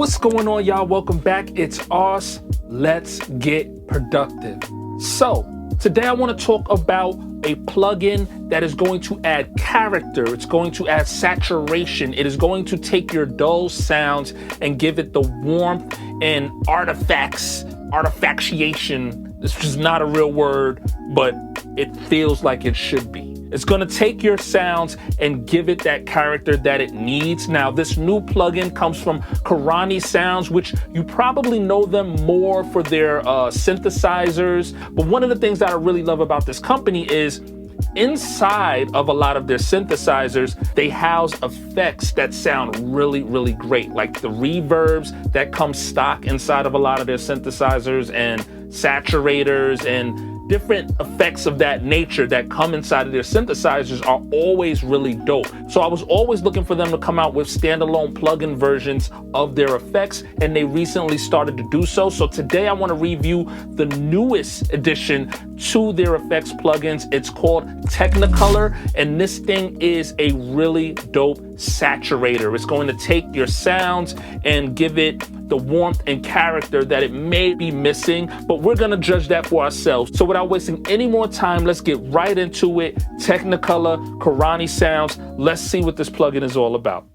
What's going on, y'all? Welcome back. It's Ars. Let's get productive. So today I want to talk about a plugin that is going to add character. It's going to add saturation. It is going to take your dull sounds and give it the warmth and artifaction. It's just not a real word, but it feels like it should be. It's going to take your sounds and give it that character that it needs. Now, this new plugin comes from Karanyi Sounds, which you probably know them more for their synthesizers. But one of the things that I really love about this company is inside of a lot of their synthesizers, they house effects that sound really, really great, like the reverbs that come stock inside of a lot of their synthesizers and saturators and different effects of that nature that come inside of their synthesizers are always really dope. So I was always looking for them to come out with standalone plugin versions of their effects, and they recently started to do so. So today I want to review the newest addition to their effects plugins. It's called Technocolor, and this thing is a really dope saturator. It's going to take your sounds and give it the warmth and character that it may be missing, but we're gonna judge that for ourselves. So without wasting any more time, let's get right into it. Technocolor, Karanyi Sounds. Let's see what this plugin is all about.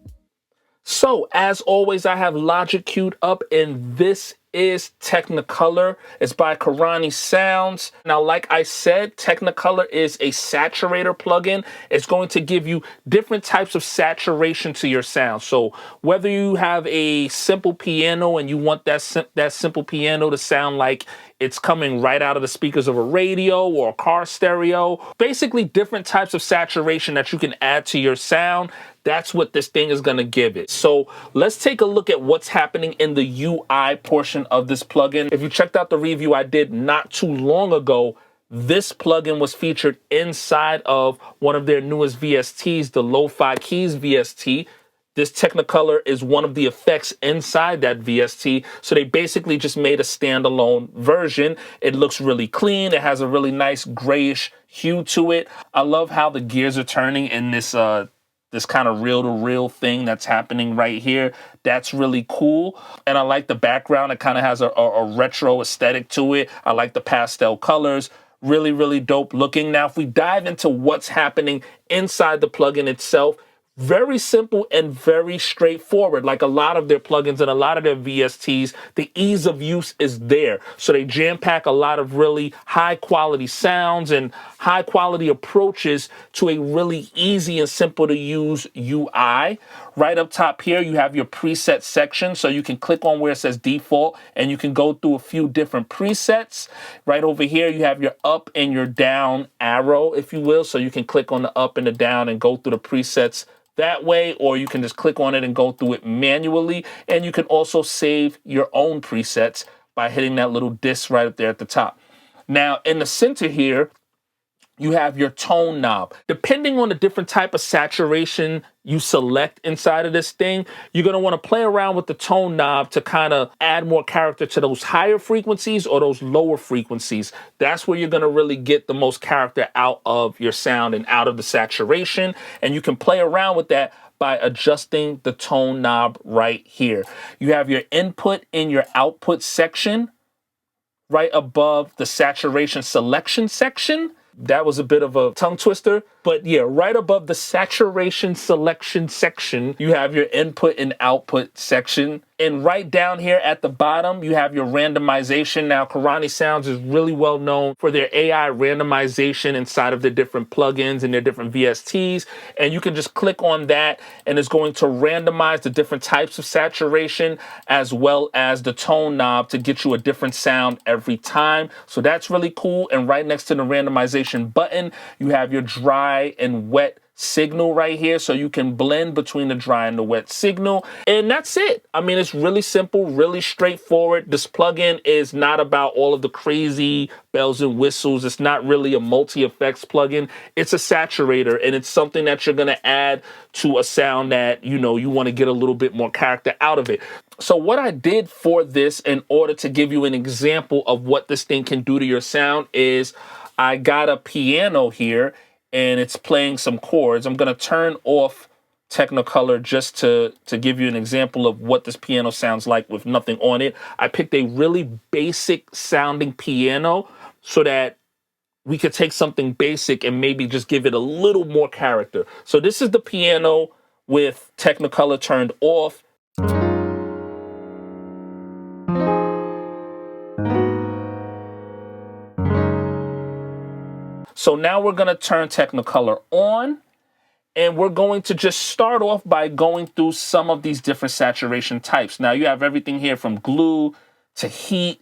So as always, I have Logic queued up, and this is Technocolor. It's by Karanyi Sounds. Now, like I said, Technocolor is a saturator plugin. It's going to give you different types of saturation to your sound. So whether you have a simple piano and you want that simple piano to sound like it's coming right out of the speakers of a radio or a car stereo, basically different types of saturation that you can add to your sound, that's what this thing is going to give it. So let's take a look at what's happening in the UI portion of this plugin. If you checked out the review I did not too long ago, this plugin was featured inside of one of their newest VSTs, the Lo-Fi Keys VST. This Technocolor is one of the effects inside that VST. So they basically just made a standalone version. It looks really clean. It has a really nice grayish hue to it. I love how the gears are turning in this this kind of reel-to-reel thing that's happening right here. That's really cool. And I like the background. It kind of has a retro aesthetic to it. I like the pastel colors. Really, really dope looking. Now, if we dive into what's happening inside the plugin itself, very simple and very straightforward. Like a lot of their plugins and a lot of their VSTs, the ease of use is there. So they jam-pack a lot of really high-quality sounds and high-quality approaches to a really easy and simple to use UI. Right up top here, you have your preset section. So you can click on where it says default and you can go through a few different presets. Right over here, you have your up and your down arrow, if you will. So you can click on the up and the down and go through the presets that way, or you can just click on it and go through it manually. And you can also save your own presets by hitting that little disc right up there at the top. Now, in the center here, you have your tone knob. Depending on the different type of saturation you select inside of this thing, you're gonna wanna play around with the tone knob to kind of add more character to those higher frequencies or those lower frequencies. That's where you're gonna really get the most character out of your sound and out of the saturation. And you can play around with that by adjusting the tone knob right here. You have your input and your output section right above the saturation selection section. That was a bit of a tongue twister, but yeah, right above the saturation selection section, you have your input and output section. And right down here at the bottom, you have your randomization. Now, Karanyi Sounds is really well known for their AI randomization inside of the different plugins and their different VSTs. And you can just click on that and it's going to randomize the different types of saturation as well as the tone knob to get you a different sound every time. So that's really cool. And right next to the randomization button, you have your dry and wet signal right here, so you can blend between the dry and the wet signal. And that's it. I mean, it's really simple, really straightforward. This plugin is not about all of the crazy bells and whistles. It's not really a multi-effects plugin. It's a saturator, and it's something that you're going to add to a sound that, you know, you want to get a little bit more character out of it. So what I did for this in order to give you an example of what this thing can do to your sound is I got a piano here and it's playing some chords. I'm going to turn off Technocolor just to give you an example of what this piano sounds like with nothing on it. I picked a really basic sounding piano so that we could take something basic and maybe just give it a little more character. So this is the piano with Technocolor turned off. So now we're gonna turn Technocolor on, and we're going to just start off by going through some of these different saturation types. Now you have everything here from glue to heat,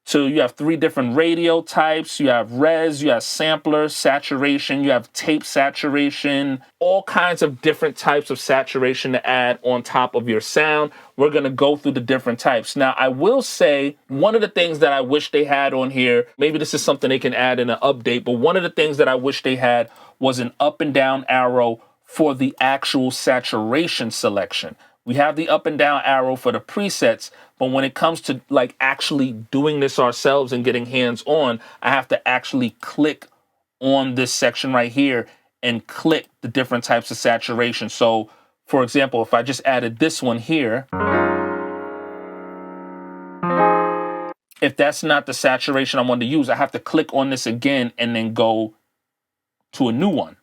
to you have 3 different radio types. You have res, you have sampler, saturation, you have tape saturation, all kinds of different types of saturation to add on top of your sound. We're gonna go through the different types. Now, I will say one of the things that I wish they had on here, maybe this is something they can add in an update, but one of the things that I wish they had was an up and down arrow for the actual saturation selection. We have the up and down arrow for the presets, but when it comes to like actually doing this ourselves and getting hands on, I have to actually click on this section right here and click the different types of saturation. So for example, if I just added this one here, if that's not the saturation I want to use, I have to click on this again and then go to a new one.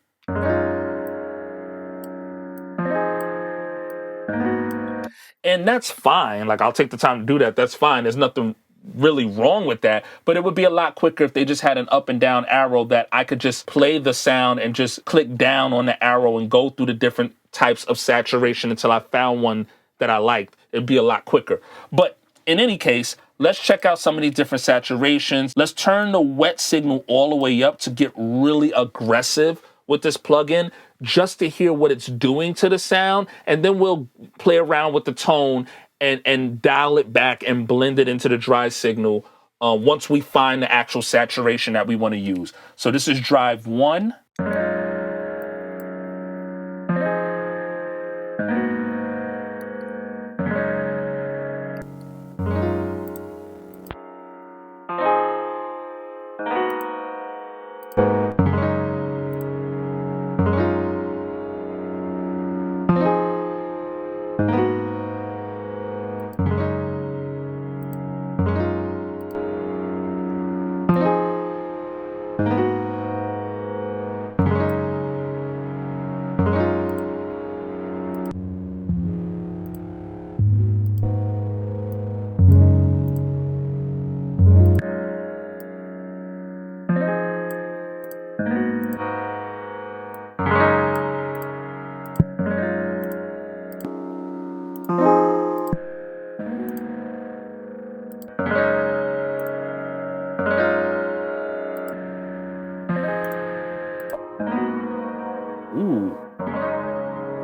And that's fine. Like, I'll take the time to do that. That's fine. There's nothing really wrong with that. But it would be a lot quicker if they just had an up and down arrow that I could just play the sound and just click down on the arrow and go through the different types of saturation until I found one that I liked. It'd be a lot quicker. But in any case, let's check out some of these different saturations. Let's turn the wet signal all the way up to get really aggressive with this plugin, just to hear what it's doing to the sound, and then we'll play around with the tone and dial it back and blend it into the dry signal once we find the actual saturation that we want to use. So this is drive 1.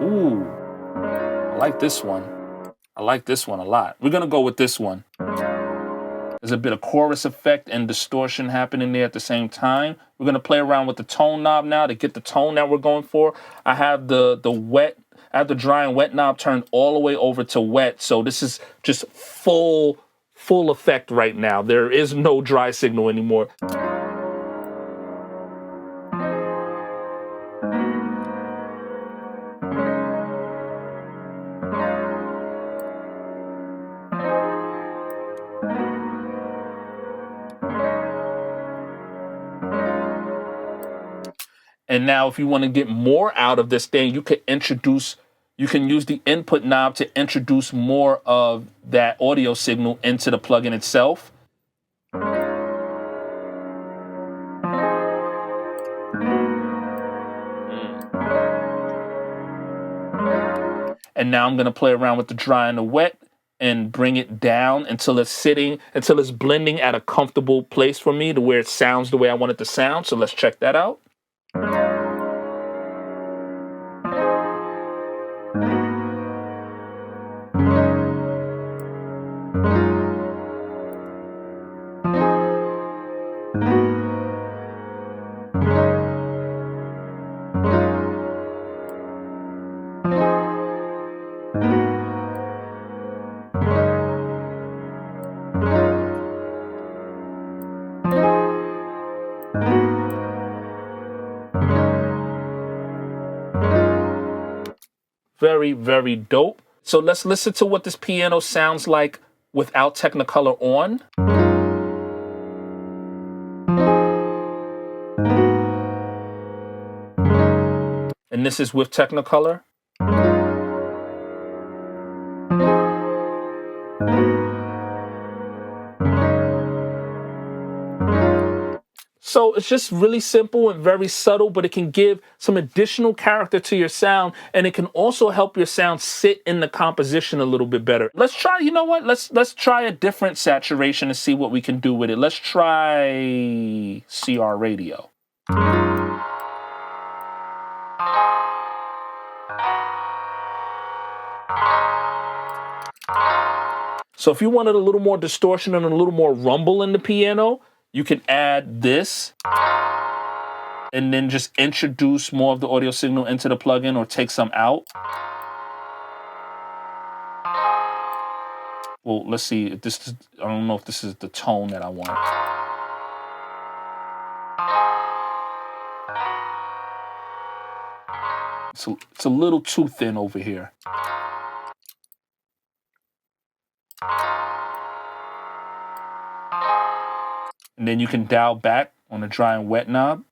Ooh, I like this one. I like this one a lot. We're gonna go with this one. There's a bit of chorus effect and distortion happening there at the same time. We're gonna play around with the tone knob now to get the tone that we're going for. I have the dry and wet knob turned all the way over to wet. So this is just full effect right now. There is no dry signal anymore. And now if you want to get more out of this thing, you can use the input knob to introduce more of that audio signal into the plugin itself. And now I'm going to play around with the dry and the wet and bring it down until it's blending at a comfortable place for me to where it sounds the way I want it to sound. So let's check that out. very, very dope. So let's listen to what this piano sounds like without Technocolor on. And this is with Technocolor. So it's just really simple and very subtle, but it can give some additional character to your sound, and it can also help your sound sit in the composition a little bit better. Let's try, you know what? Let's try a different saturation and see what we can do with it. Let's try CR radio. So if you wanted a little more distortion and a little more rumble in the piano, you can add this and then just introduce more of the audio signal into the plugin or take some out. Well, let's see if this is, I don't know if this is the tone that I want. So it's a little too thin over here. And then you can dial back on the dry and wet knob.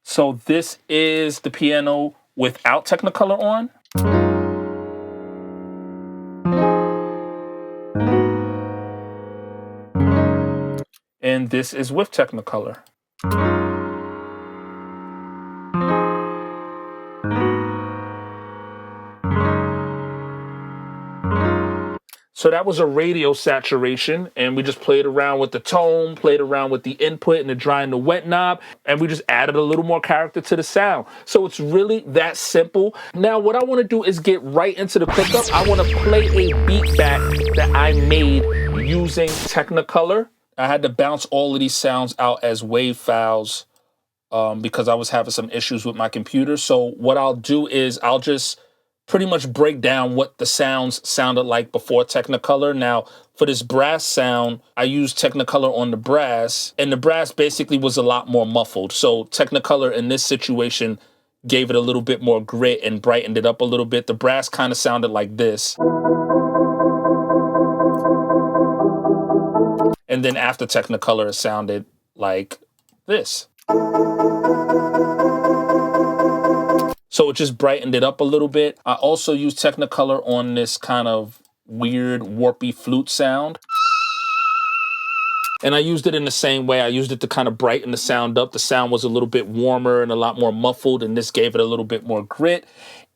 So this is the piano without Technocolor on. And this is with Technocolor. So that was a radio saturation, and we just played around with the tone, played around with the input and the dry and the wet knob, and we just added a little more character to the sound. So it's really that simple. Now, what I want to do is get right into the pickup. I want to play a beat back that I made using Technocolor. I had to bounce all of these sounds out as wave files because I was having some issues with my computer. So what I'll do is I'll just pretty much break down what the sounds sounded like before Technocolor. Now, for this brass sound, I used Technocolor on the brass, and the brass basically was a lot more muffled. So Technocolor in this situation gave it a little bit more grit and brightened it up a little bit. The brass kind of sounded like this. And then after Technocolor, it sounded like this. So it just brightened it up a little bit. I also used Technocolor on this kind of weird warpy flute sound. And I used it in the same way. I used it to kind of brighten the sound up. The sound was a little bit warmer and a lot more muffled, and this gave it a little bit more grit.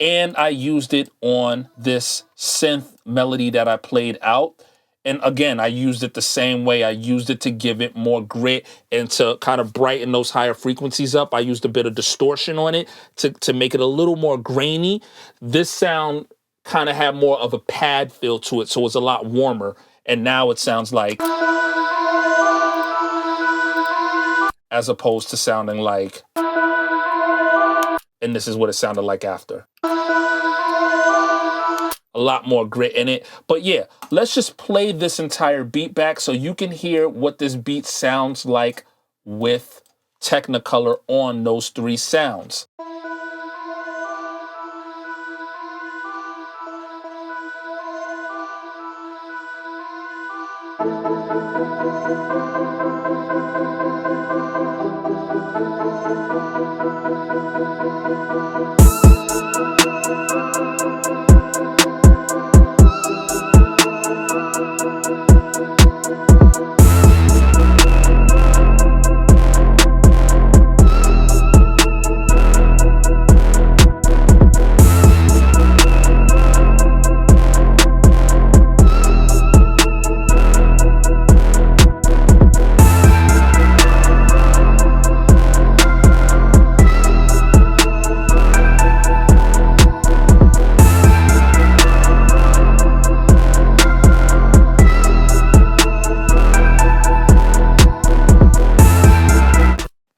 And I used it on this synth melody that I played out. And again, I used it the same way. I used it to give it more grit and to kind of brighten those higher frequencies up. I used a bit of distortion on it to make it a little more grainy. This sound kind of had more of a pad feel to it, so it was a lot warmer. And now it sounds like, as opposed to sounding like, and this is what it sounded like after. A lot more grit in it. But yeah, let's just play this entire beat back so you can hear what this beat sounds like with Technocolor on those three sounds.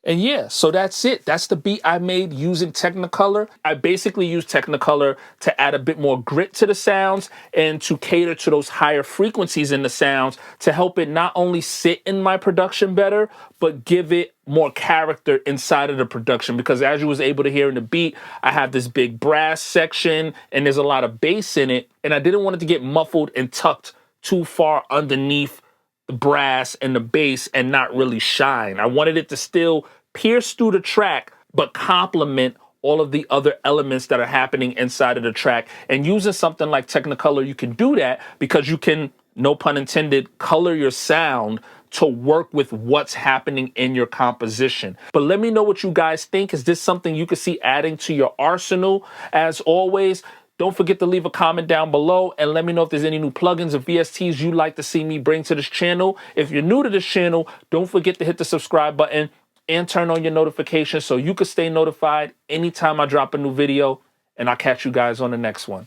And yeah, so that's it. That's the beat I made using Technocolor. I basically use Technocolor to add a bit more grit to the sounds and to cater to those higher frequencies in the sounds to help it not only sit in my production better, but give it more character inside of the production. Because as you was able to hear in the beat, I have this big brass section and there's a lot of bass in it. And I didn't want it to get muffled and tucked too far underneath the brass and the bass and not really shine. I wanted it to still pierce through the track, but complement all of the other elements that are happening inside of the track. And using something like Technocolor, you can do that because you can, no pun intended, color your sound to work with what's happening in your composition. But let me know what you guys think. Is this something you could see adding to your arsenal? As always, don't forget to leave a comment down below and let me know if there's any new plugins or VSTs you'd like to see me bring to this channel. If you're new to this channel, don't forget to hit the subscribe button and turn on your notifications so you can stay notified anytime I drop a new video. And I'll catch you guys on the next one.